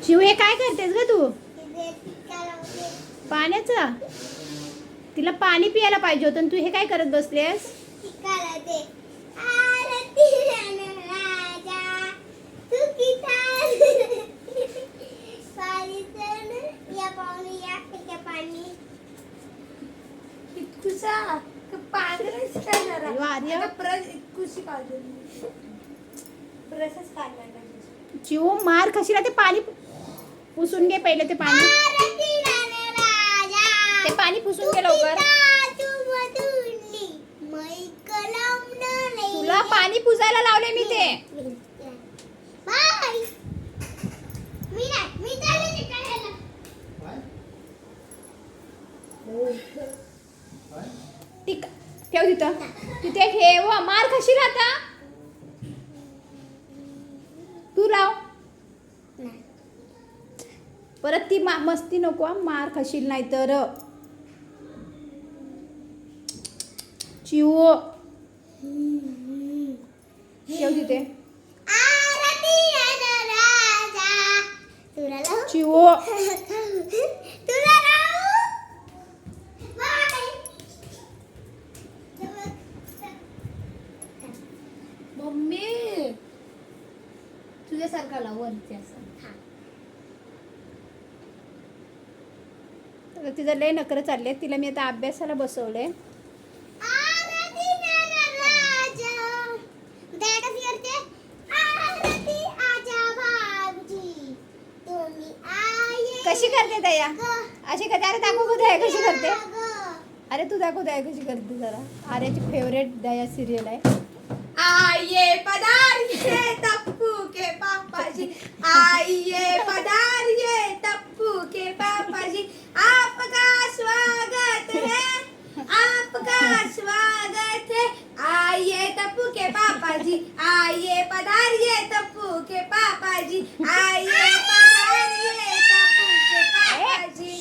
शिव हे काय करतेस ग तू? पाण्याचं तिला पाणी पियाला पाहिजे होतं तू हे काय करत बसलेस? चिव मार खाशील ते पाणी पुसून घे पहिले ते पाणी पुसून घे लवकर. तुला पाणी पुसायला लावले मी ते. ठेव तिथं तिथे ठेव मार खाशील आता. तू लाव परत ती मस्ती नको मार खाशील नाही तर. चिव ठेव तिथे चिव. मम्मी तुझ्यासारखा लावते असं. तिचं लय नखरं चालले. तिला मी आता अभ्यासाला बसवले. कशी करते दया अशी करते? अरे दाखव गं दया कशी करते. अरे तू दाखव दया कशी करते जरा. आर्याची फेवरेट दया सिरियल आहे. आइए पधारिए टप्पू के पापा जी, आइए पधारिए टप्पू के पापा जी, आपका स्वागत है, आपका स्वागत है, आइए टप्पू के पापा जी, आइए पधारिए टप्पू के पापा जी, आइए पधारिए टप्पू के पापा जी.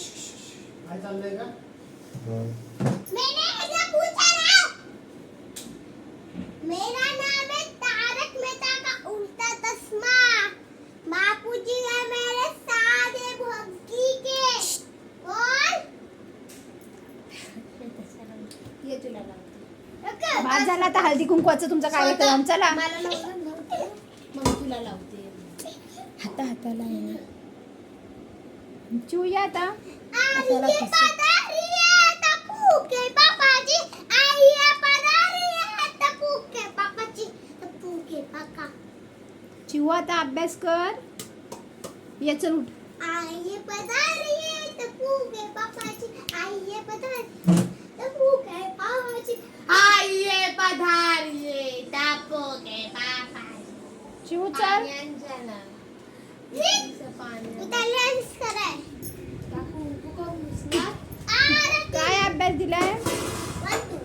काय चाललंय का? मैंने ऐसा पूछा ना. मेरा नाम है तारक मेहता का उल्टा चश्मा. बापूजी है मेरे सादे भक्ति के. बोल. ये तुला लावते. बाद झाला आता हळदी कुंकवाचं तुमचा कार्यक्रम. चला मला लावते मग तुला लावते. हाताला आहे ना. चिव या आता. आइए पधारिए टप्पू के पापा जी, आइए पधारिए टप्पू के पापा जी, टप्पू के पापा. चिव आता अभ्यास कर. ये चल उठ. आइए पधारिए टप्पू के पापा जी, आइए पधारिए टप्पू के पापा जी, आइए पधारिए टप्पू के पापा जी. चिव चल. डांस कराय. काय अभ्यास दिलाय? 1 2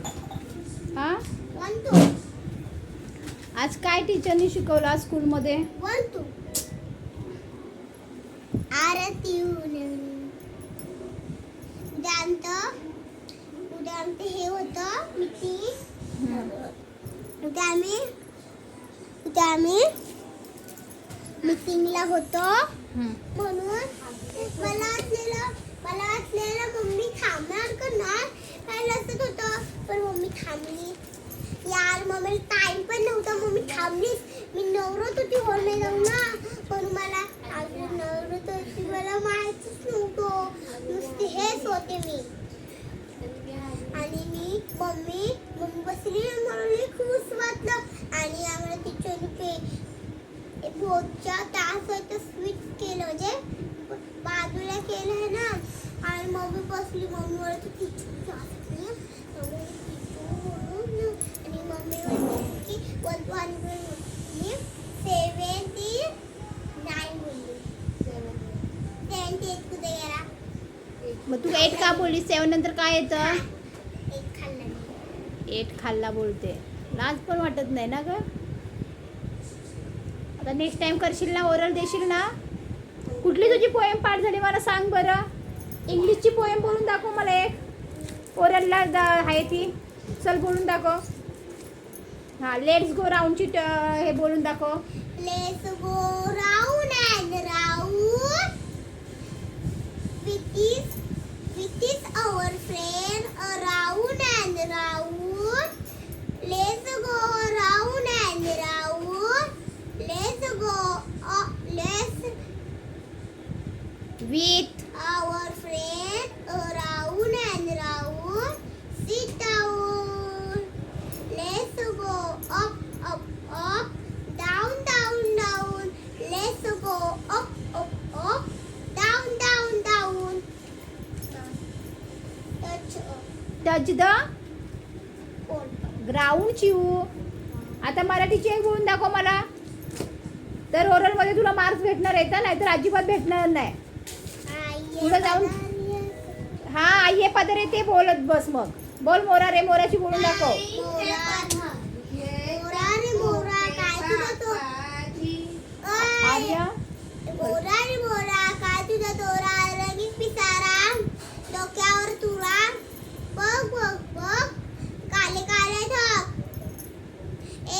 हा 1 2 आज काय टीचरनी शिकवलं आज स्कूलमध्ये? 1 2 आरती उद्या हे होतं मीटिंग. उद्या आम्ही मीटिंगला होतो म्हणून मला वाटलेलं मम्मी थांबणार करणार काय नसत होतं पण मम्मी थांबली. यार मम्मीला टाइम पण नव्हता. मम्मी थांबलीच. मी नवरत होती हॉलला जाऊन ना पण मला नवरत होती मला माहितीच नव्हतं. नुसते हेच होते मी आणि मम्मी बसली मला खूप वाटलं आणि आम्हाला टीचरने रोजच्या तास स्वीट केलं म्हणजे बाजूला केलं आहे ना आणि मम्मी बसली. मम्मी बोलत होती आणि मम्मी बोलली की 1 2 बोलली 79 बोलली 78 कुठे गेला. मग तू 8 का बोलली? 7 नंतर काय येतं? 8 खाल्ला. 8 खाल्ला बोलते. लाज पण वाटत नाही ना ग. आता नेक्स्ट टाइम करशील ना ओरल देशील ना. कुठली तुझी पोएम पाठ झाली मला सांग बरं. इंग्लिशची पोएम बोलून दाखव मला एक. ओरलला आहे ती. चल बोलून दाखव. हां लेट्स गो राऊंडची हे बोलून दाखव. Let's go round and round with our friend around and round. Sit down. Let's go up, up, up. Down, down, down. Let's go up, up, up. Down, down, down. Touch touch the on. Ground चिऊ. आता मराठीची एक बोलून दाखव मला. तर oral मध्ये तुला मार्क्स भेटणार आहेत ना, नाहीतर अजिबात भेटणार नाही. पुढं जाऊन हा आई पदर आहे ते बोलत बस मग. बोल मोरा रे मोराची बोलून दाखव. मोरा रे मोरा काय तुझा तो आर्या मोरा रे मोरा काय तुझा दोरा रंगीत पिसारा डोक्यावर तुरा बघ बघ बघ काले काले ढग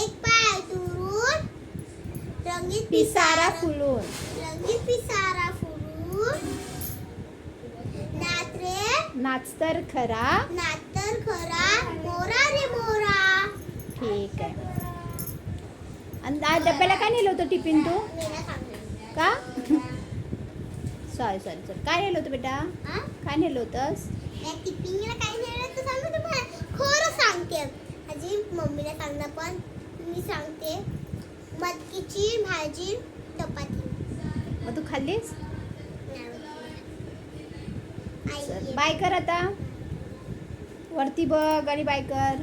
एक पाय तुरून रंगीत पिसारा फुलून. रंगीत पिसारा फुलून नाच रे नाच तर खरा. नातर खरा मोरा रे मोरा. ठीक आहे. आणि आज डब्याला काय नेलं होतं टिफिन तू? मीना सांगते का सॉरी सॉरी सॉरी काय नेलं होतं बेटा? हा काय नेलं होतंस? या टिफिनला काय नेलं तर सांगू तुम्हाला खरं सांगते. आजी मम्मीला सांगणार पण मी सांगते मटकीची भाजी चपाती. मग तू खाल्लीस? आई चल बाय कर आता. वरती बघ आणि बाय कर.